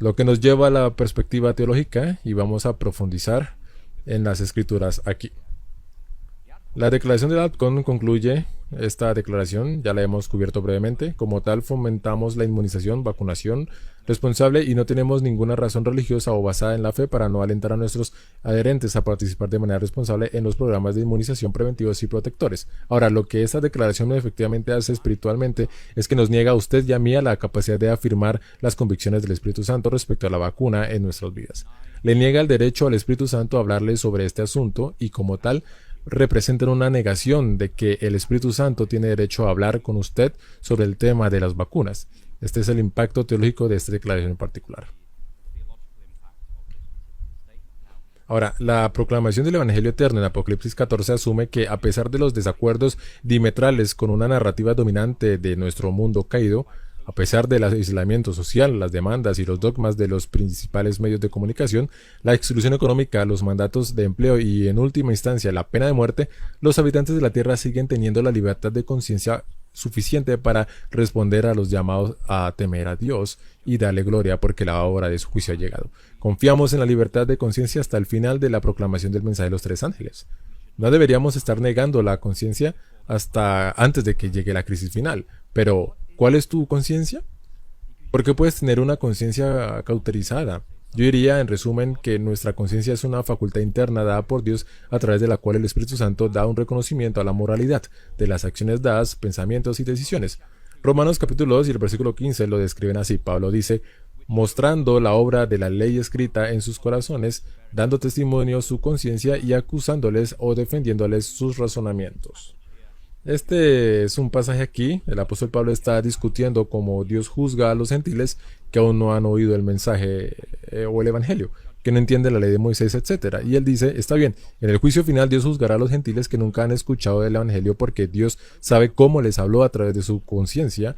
Lo que nos lleva a la perspectiva teológica y vamos a profundizar en las escrituras aquí. La declaración de Alcon concluye esta declaración, ya la hemos cubierto brevemente. Como tal, fomentamos la inmunización, vacunación responsable y no tenemos ninguna razón religiosa o basada en la fe para no alentar a nuestros adherentes a participar de manera responsable en los programas de inmunización preventivos y protectores. Ahora, lo que esta declaración efectivamente hace espiritualmente es que nos niega a usted y a mí la capacidad de afirmar las convicciones del Espíritu Santo respecto a la vacuna en nuestras vidas. Le niega el derecho al Espíritu Santo a hablarle sobre este asunto y como tal, representan una negación de que el Espíritu Santo tiene derecho a hablar con usted sobre el tema de las vacunas. Este es el impacto teológico de esta declaración en particular. Ahora, la proclamación del Evangelio eterno en Apocalipsis 14 asume que, a pesar de los desacuerdos diametrales con una narrativa dominante de nuestro mundo caído, a pesar del aislamiento social, las demandas y los dogmas de los principales medios de comunicación, la exclusión económica, los mandatos de empleo y, en última instancia, la pena de muerte, los habitantes de la Tierra siguen teniendo la libertad de conciencia suficiente para responder a los llamados a temer a Dios y darle gloria porque la hora de su juicio ha llegado. Confiamos en la libertad de conciencia hasta el final de la proclamación del mensaje de los tres ángeles. No deberíamos estar negando la conciencia hasta antes de que llegue la crisis final, pero ¿cuál es tu conciencia? ¿Por qué puedes tener una conciencia cauterizada? Yo diría, en resumen, que nuestra conciencia es una facultad interna dada por Dios a través de la cual el Espíritu Santo da un reconocimiento a la moralidad de las acciones dadas, pensamientos y decisiones. Romanos capítulo 2 y el versículo 15 lo describen así. Pablo dice, mostrando la obra de la ley escrita en sus corazones, dando testimonio su conciencia y acusándoles o defendiéndoles sus razonamientos. Este es un pasaje aquí, el apóstol Pablo está discutiendo cómo Dios juzga a los gentiles que aún no han oído el mensaje o el evangelio, que no entienden la ley de Moisés, etc. Y él dice, está bien, en el juicio final Dios juzgará a los gentiles que nunca han escuchado el evangelio porque Dios sabe cómo les habló a través de su conciencia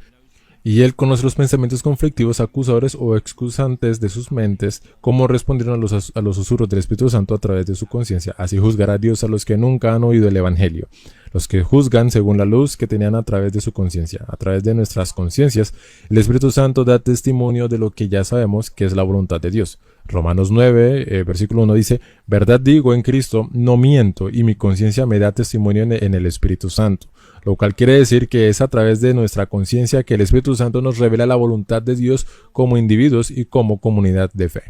y él conoce los pensamientos conflictivos, acusadores o excusantes de sus mentes, cómo respondieron a los susurros del Espíritu Santo a través de su conciencia. Así juzgará Dios a los que nunca han oído el evangelio. Los que juzgan según la luz que tenían a través de su conciencia. A través de nuestras conciencias, el Espíritu Santo da testimonio de lo que ya sabemos que es la voluntad de Dios. Romanos 9, versículo 1 dice, verdad digo en Cristo, no miento, y mi conciencia me da testimonio en el Espíritu Santo. Lo cual quiere decir que es a través de nuestra conciencia que el Espíritu Santo nos revela la voluntad de Dios como individuos y como comunidad de fe.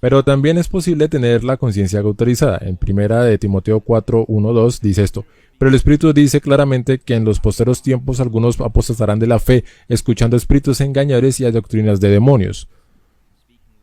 Pero también es posible tener la conciencia cauterizada. En 1 de Timoteo 4, 1, 2 dice esto. Pero el Espíritu dice claramente que en los posteros tiempos algunos apostatarán de la fe, escuchando espíritus engañadores y a doctrinas de demonios.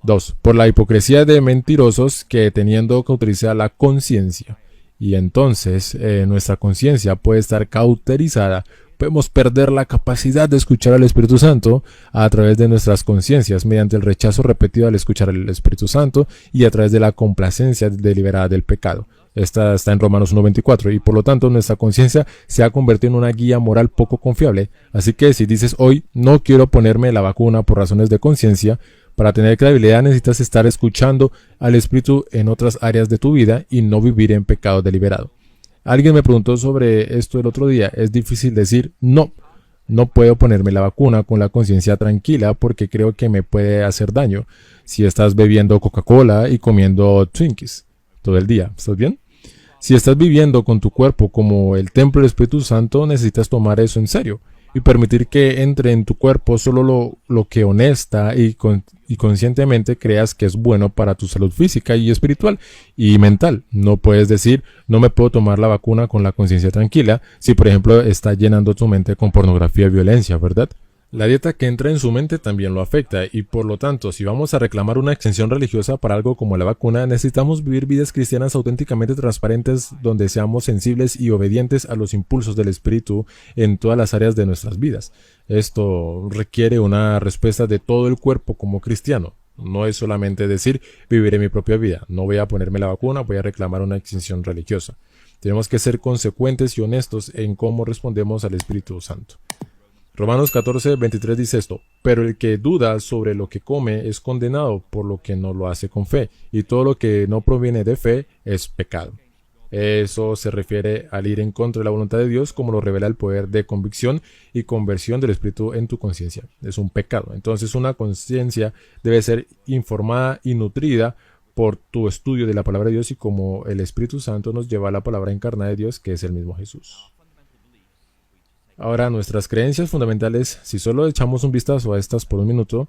2. Por la hipocresía de mentirosos que teniendo cauterizada la conciencia. Y entonces nuestra conciencia puede estar cauterizada. Podemos perder la capacidad de escuchar al Espíritu Santo a través de nuestras conciencias, mediante el rechazo repetido al escuchar al Espíritu Santo y a través de la complacencia deliberada del pecado. Esta está en Romanos 1:24 y por lo tanto nuestra conciencia se ha convertido en una guía moral poco confiable. Así que si dices hoy no quiero ponerme la vacuna por razones de conciencia, para tener credibilidad necesitas estar escuchando al Espíritu en otras áreas de tu vida y no vivir en pecado deliberado. Alguien me preguntó sobre esto el otro día. Es difícil decir no puedo ponerme la vacuna con la conciencia tranquila porque creo que me puede hacer daño si estás bebiendo Coca-Cola y comiendo Twinkies todo el día. ¿Estás bien? Si estás viviendo con tu cuerpo como el templo del Espíritu Santo, necesitas tomar eso en serio y permitir que entre en tu cuerpo solo lo que honesta y conscientemente creas que es bueno para tu salud física y espiritual y mental. No puedes decir, no me puedo tomar la vacuna con la conciencia tranquila si, por ejemplo, está llenando tu mente con pornografía y violencia, ¿verdad? La dieta que entra en su mente también lo afecta y por lo tanto, si vamos a reclamar una exención religiosa para algo como la vacuna, necesitamos vivir vidas cristianas auténticamente transparentes donde seamos sensibles y obedientes a los impulsos del Espíritu en todas las áreas de nuestras vidas. Esto requiere una respuesta de todo el cuerpo como cristiano. No es solamente decir, viviré mi propia vida, no voy a ponerme la vacuna, voy a reclamar una exención religiosa. Tenemos que ser consecuentes y honestos en cómo respondemos al Espíritu Santo. Romanos 14:23 dice esto, pero el que duda sobre lo que come es condenado por lo que no lo hace con fe, y todo lo que no proviene de fe es pecado. Eso se refiere al ir en contra de la voluntad de Dios, como lo revela el poder de convicción y conversión del Espíritu en tu conciencia. Es un pecado. Entonces, una conciencia debe ser informada y nutrida por tu estudio de la palabra de Dios, y como el Espíritu Santo nos lleva a la palabra encarnada de Dios, que es el mismo Jesús. Ahora, nuestras creencias fundamentales, si solo echamos un vistazo a estas por un minuto,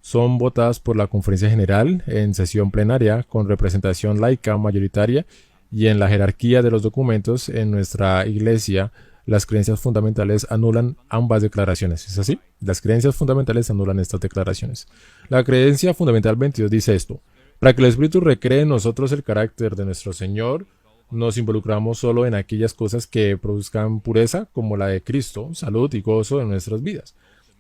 son votadas por la Conferencia General en sesión plenaria con representación laica mayoritaria, y en la jerarquía de los documentos en nuestra iglesia, las creencias fundamentales anulan ambas declaraciones. ¿Es así? Las creencias fundamentales anulan estas declaraciones. La creencia fundamental 22 dice esto: para que el Espíritu recree en nosotros el carácter de nuestro Señor, nos involucramos solo en aquellas cosas que produzcan pureza, como la de Cristo, salud y gozo en nuestras vidas.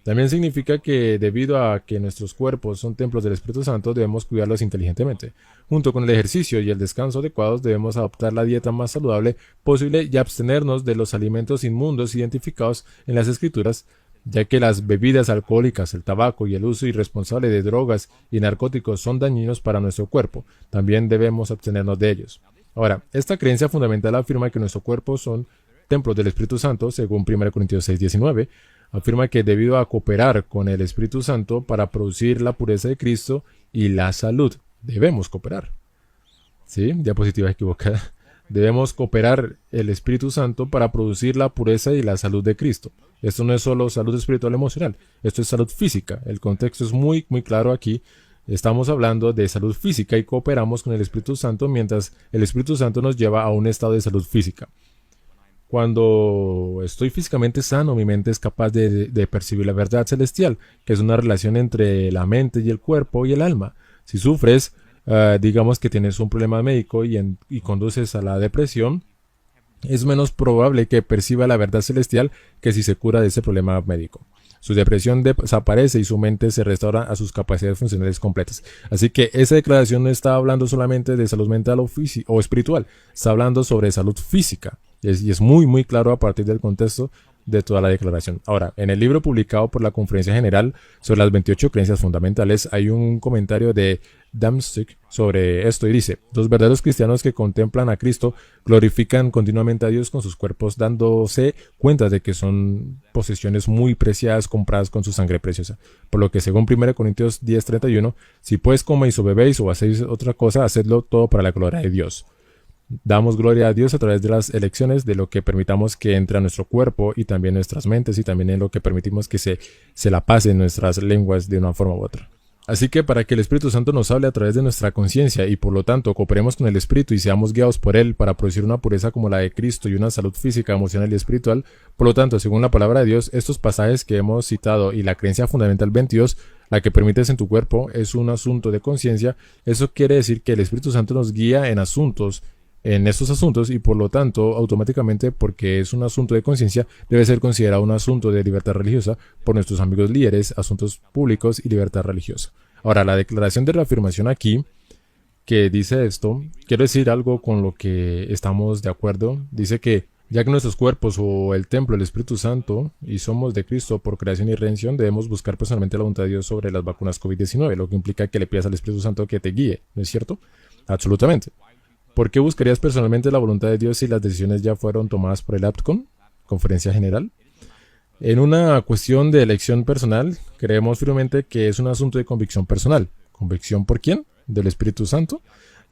También significa que debido a que nuestros cuerpos son templos del Espíritu Santo, debemos cuidarlos inteligentemente. Junto con el ejercicio y el descanso adecuados, debemos adoptar la dieta más saludable posible y abstenernos de los alimentos inmundos identificados en las Escrituras, ya que las bebidas alcohólicas, el tabaco y el uso irresponsable de drogas y narcóticos son dañinos para nuestro cuerpo. También debemos abstenernos de ellos. Ahora, esta creencia fundamental afirma que nuestro cuerpo son templos del Espíritu Santo, según 1 Corintios 6:19. Afirma que debido a cooperar con el Espíritu Santo para producir la pureza de Cristo y la salud, debemos cooperar. ¿Sí? Diapositiva equivocada. Debemos cooperar el Espíritu Santo para producir la pureza y la salud de Cristo. Esto no es solo salud espiritual emocional, esto es salud física. El contexto es muy claro aquí. Estamos hablando de salud física y cooperamos con el Espíritu Santo mientras el Espíritu Santo nos lleva a un estado de salud física. Cuando estoy físicamente sano, mi mente es capaz de percibir la verdad celestial, que es una relación entre la mente y el cuerpo y el alma. Si sufres, digamos que tienes un problema médico y conduces a la depresión, es menos probable que perciba la verdad celestial que si se cura de ese problema médico. Su depresión desaparece y su mente se restaura a sus capacidades funcionales completas. Así que esa declaración no está hablando solamente de salud mental o espiritual, está hablando sobre salud física. Y es muy claro a partir del contexto de toda la declaración. Ahora, en el libro publicado por la Conferencia General sobre las 28 creencias fundamentales, hay un comentario de Damstick sobre esto y dice: los verdaderos cristianos que contemplan a Cristo glorifican continuamente a Dios con sus cuerpos, dándose cuenta de que son posesiones muy preciadas compradas con su sangre preciosa. Por lo que, según 1 Corintios 10:31, si pues coméis o bebéis o hacéis otra cosa, hacedlo todo para la gloria de Dios. Damos gloria a Dios a través de las elecciones, de lo que permitamos que entre a nuestro cuerpo y también nuestras mentes, y también en lo que permitimos que se la pase en nuestras lenguas de una forma u otra. Así que para que el Espíritu Santo nos hable a través de nuestra conciencia y por lo tanto cooperemos con el Espíritu y seamos guiados por Él para producir una pureza como la de Cristo y una salud física, emocional y espiritual, por lo tanto, según la palabra de Dios, estos pasajes que hemos citado y la creencia fundamental 22, la que permites en tu cuerpo, es un asunto de conciencia. Eso quiere decir que el Espíritu Santo nos guía en estos asuntos, y por lo tanto, automáticamente, porque es un asunto de conciencia, debe ser considerado un asunto de libertad religiosa por nuestros amigos líderes, asuntos públicos y libertad religiosa. Ahora, la declaración de reafirmación aquí, que dice esto, quiero decir algo con lo que estamos de acuerdo. Dice que, ya que nuestros cuerpos o el templo del Espíritu Santo y somos de Cristo por creación y redención, debemos buscar personalmente la voluntad de Dios sobre las vacunas COVID-19, lo que implica que le pidas al Espíritu Santo que te guíe, ¿no es cierto? Absolutamente. ¿Por qué buscarías personalmente la voluntad de Dios si las decisiones ya fueron tomadas por el APCON, Conferencia General? En una cuestión de elección personal, creemos firmemente que es un asunto de convicción personal. ¿Convicción por quién? ¿Del Espíritu Santo?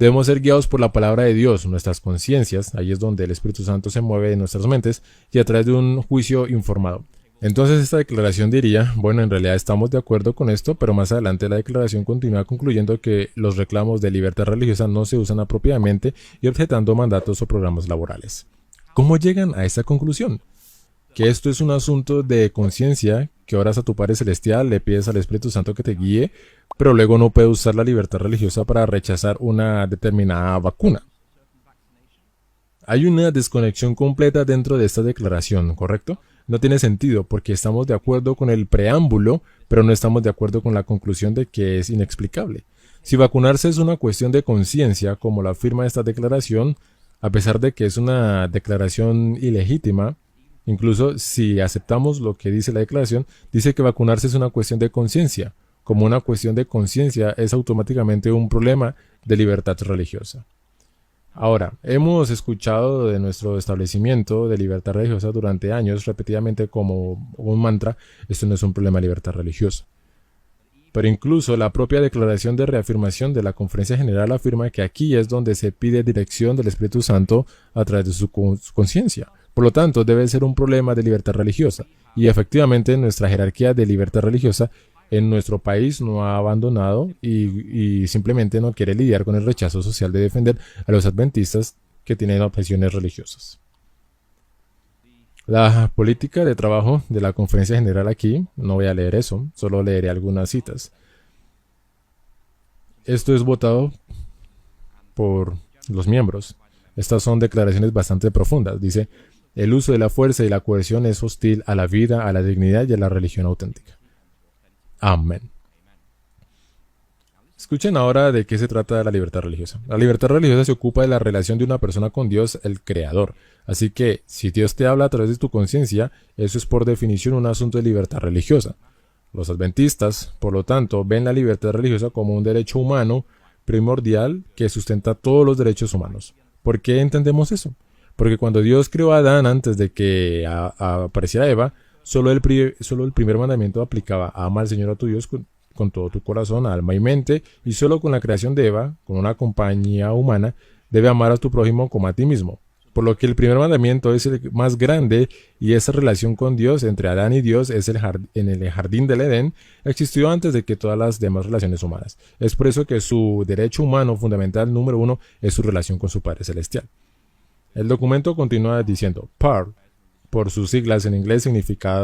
Debemos ser guiados por la palabra de Dios, nuestras conciencias, ahí es donde el Espíritu Santo se mueve en nuestras mentes, y a través de un juicio informado. Entonces esta declaración diría, bueno, en realidad estamos de acuerdo con esto, pero más adelante la declaración continúa concluyendo que los reclamos de libertad religiosa no se usan apropiadamente y objetando mandatos o programas laborales. ¿Cómo llegan a esa conclusión? Que esto es un asunto de conciencia, que oras a tu Padre Celestial, le pides al Espíritu Santo que te guíe, pero luego no puedes usar la libertad religiosa para rechazar una determinada vacuna. Hay una desconexión completa dentro de esta declaración, ¿correcto? No tiene sentido porque estamos de acuerdo con el preámbulo, pero no estamos de acuerdo con la conclusión de que es inexplicable. Si vacunarse es una cuestión de conciencia, como lo afirma esta declaración, a pesar de que es una declaración ilegítima, incluso si aceptamos lo que dice la declaración, dice que vacunarse es una cuestión de conciencia. Como una cuestión de conciencia es automáticamente un problema de libertad religiosa. Ahora, hemos escuchado de nuestro establecimiento de libertad religiosa durante años repetidamente como un mantra: esto no es un problema de libertad religiosa. Pero incluso la propia declaración de reafirmación de la Conferencia General afirma que aquí es donde se pide dirección del Espíritu Santo a través de su conciencia. Por lo tanto, debe ser un problema de libertad religiosa. Y efectivamente, nuestra jerarquía de libertad religiosa en nuestro país no ha abandonado y simplemente no quiere lidiar con el rechazo social de defender a los adventistas que tienen objeciones religiosas. La política de trabajo de la Conferencia General aquí, no voy a leer eso, solo leeré algunas citas. Esto es votado por los miembros. Estas son declaraciones bastante profundas. Dice: el uso de la fuerza y la coerción es hostil a la vida, a la dignidad y a la religión auténtica. Amén. Escuchen ahora de qué se trata la libertad religiosa. La libertad religiosa se ocupa de la relación de una persona con Dios, el Creador. Así que, si Dios te habla a través de tu conciencia, eso es por definición un asunto de libertad religiosa. Los adventistas, por lo tanto, ven la libertad religiosa como un derecho humano primordial que sustenta todos los derechos humanos. ¿Por qué entendemos eso? Porque cuando Dios creó a Adán antes de que apareciera Eva, solo el primer mandamiento aplicaba: ama al Señor a tu Dios con todo tu corazón, alma y mente, y solo con la creación de Eva, con una compañía humana, debe amar a tu prójimo como a ti mismo. Por lo que el primer mandamiento es el más grande, y esa relación con Dios, entre Adán y Dios, en el jardín del Edén, existió antes de que todas las demás relaciones humanas. Es por eso que su derecho humano fundamental número uno es su relación con su Padre Celestial. El documento continúa diciendo: PAR, por sus siglas en inglés, significa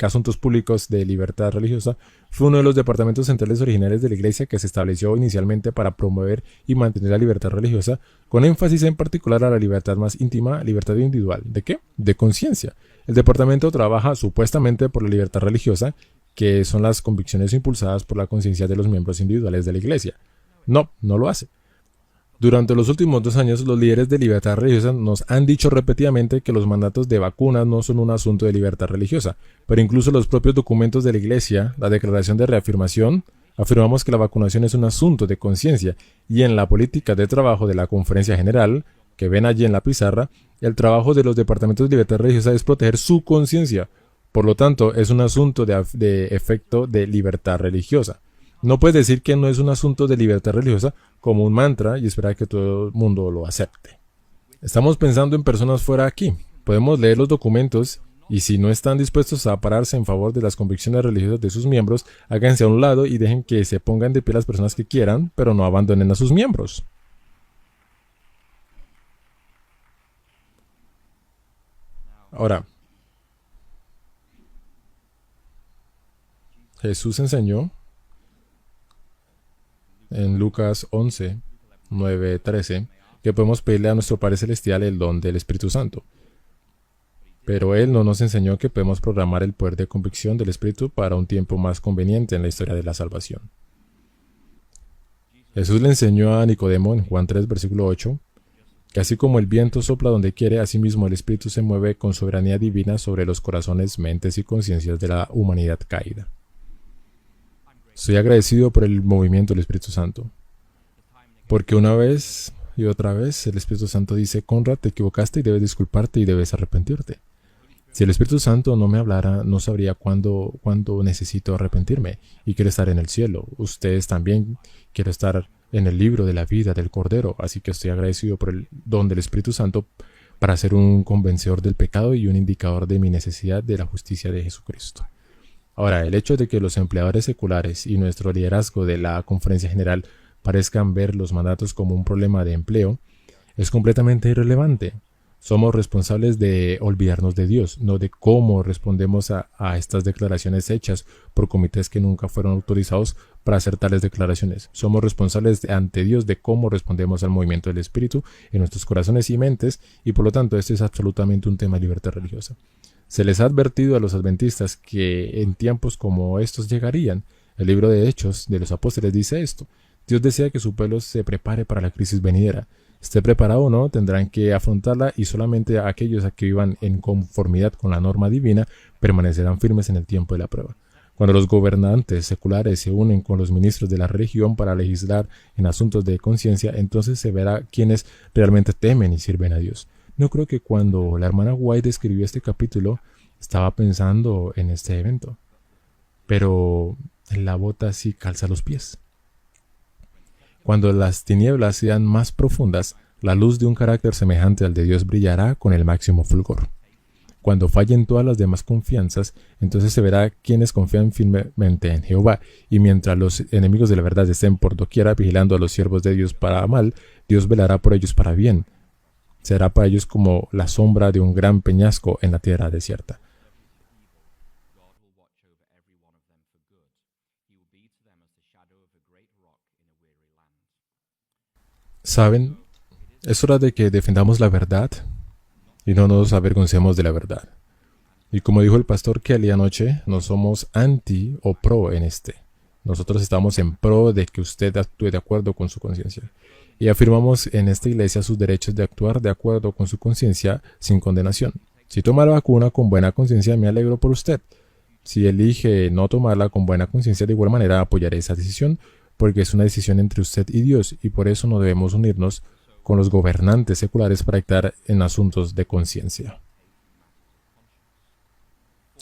Asuntos Públicos de Libertad Religiosa, fue uno de los departamentos centrales originales de la Iglesia que se estableció inicialmente para promover y mantener la libertad religiosa, con énfasis en particular a la libertad más íntima, libertad individual. ¿De qué? De conciencia. El departamento trabaja supuestamente por la libertad religiosa, que son las convicciones impulsadas por la conciencia de los miembros individuales de la Iglesia. No lo hace. Durante los últimos 2 años, los líderes de libertad religiosa nos han dicho repetidamente que los mandatos de vacunas no son un asunto de libertad religiosa, pero incluso los propios documentos de la Iglesia, la Declaración de Reafirmación, afirmamos que la vacunación es un asunto de conciencia, y en la política de trabajo de la Conferencia General, que ven allí en la pizarra, el trabajo de los departamentos de libertad religiosa es proteger su conciencia. Por lo tanto, es un asunto de efecto de libertad religiosa. No puedes decir que no es un asunto de libertad religiosa como un mantra y esperar que todo el mundo lo acepte. Estamos pensando en personas fuera aquí. Podemos leer los documentos y si no están dispuestos a pararse en favor de las convicciones religiosas de sus miembros, háganse a un lado y dejen que se pongan de pie las personas que quieran, pero no abandonen a sus miembros. Ahora, Jesús enseñó en Lucas 11, 9, 13, que podemos pedirle a nuestro Padre Celestial el don del Espíritu Santo. Pero Él no nos enseñó que podemos programar el poder de convicción del Espíritu para un tiempo más conveniente en la historia de la salvación. Jesús le enseñó a Nicodemo en Juan 3, versículo 8, que así como el viento sopla donde quiere, asimismo el Espíritu se mueve con soberanía divina sobre los corazones, mentes y conciencias de la humanidad caída. Estoy agradecido por el movimiento del Espíritu Santo, porque una vez y otra vez el Espíritu Santo dice: Conrad, te equivocaste y debes disculparte y debes arrepentirte. Si el Espíritu Santo no me hablara, no sabría cuándo necesito arrepentirme y quiero estar en el cielo. Ustedes también quieren estar en el libro de la vida del Cordero, así que estoy agradecido por el don del Espíritu Santo para ser un convencedor del pecado y un indicador de mi necesidad de la justicia de Jesucristo. Ahora, el hecho de que los empleadores seculares y nuestro liderazgo de la Conferencia General parezcan ver los mandatos como un problema de empleo es completamente irrelevante. Somos responsables de olvidarnos de Dios, no de cómo respondemos a estas declaraciones hechas por comités que nunca fueron autorizados para hacer tales declaraciones. Somos responsables ante Dios de cómo respondemos al movimiento del Espíritu en nuestros corazones y mentes, y por lo tanto este es absolutamente un tema de libertad religiosa. Se les ha advertido a los adventistas que en tiempos como estos llegarían. El libro de Hechos de los Apóstoles dice esto: Dios desea que su pueblo se prepare para la crisis venidera. Esté preparado o no, tendrán que afrontarla, y solamente aquellos que vivan en conformidad con la norma divina permanecerán firmes en el tiempo de la prueba. Cuando los gobernantes seculares se unen con los ministros de la religión para legislar en asuntos de conciencia, entonces se verá quienes realmente temen y sirven a Dios. No creo que cuando la hermana White escribió este capítulo estaba pensando en este evento, pero la bota sí calza los pies. Cuando las tinieblas sean más profundas, la luz de un carácter semejante al de Dios brillará con el máximo fulgor. Cuando fallen todas las demás confianzas, entonces se verá quienes confían firmemente en Jehová, y mientras los enemigos de la verdad estén por doquiera vigilando a los siervos de Dios para mal, Dios velará por ellos para bien. Será para ellos como la sombra de un gran peñasco en la tierra desierta. ¿Saben? Es hora de que defendamos la verdad y no nos avergoncemos de la verdad. Y como dijo el pastor Kelly anoche, no somos anti o pro en este. Nosotros estamos en pro de que usted actúe de acuerdo con su conciencia. Y afirmamos en esta iglesia sus derechos de actuar de acuerdo con su conciencia sin condenación. Si toma la vacuna con buena conciencia, me alegro por usted. Si elige no tomarla con buena conciencia, de igual manera apoyaré esa decisión, porque es una decisión entre usted y Dios, y por eso no debemos unirnos con los gobernantes seculares para actuar en asuntos de conciencia.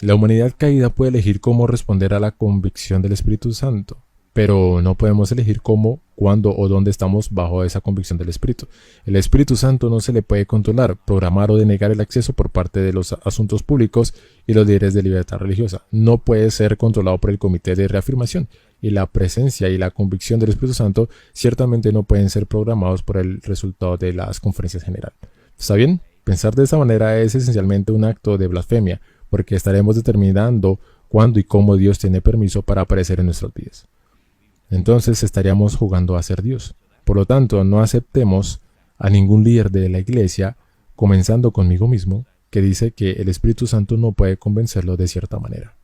La humanidad caída puede elegir cómo responder a la convicción del Espíritu Santo, pero no podemos elegir cómo, cuándo o dónde estamos bajo esa convicción del Espíritu. El Espíritu Santo no se le puede controlar, programar o denegar el acceso por parte de los asuntos públicos y los líderes de libertad religiosa. No puede ser controlado por el Comité de Reafirmación, y la presencia y la convicción del Espíritu Santo ciertamente no pueden ser programados por el resultado de las conferencias generales. ¿Está bien? Pensar de esta manera es esencialmente un acto de blasfemia, porque estaremos determinando cuándo y cómo Dios tiene permiso para aparecer en nuestras vidas. Entonces estaríamos jugando a ser Dios. Por lo tanto, no aceptemos a ningún líder de la iglesia, comenzando conmigo mismo, que dice que el Espíritu Santo no puede convencerlo de cierta manera.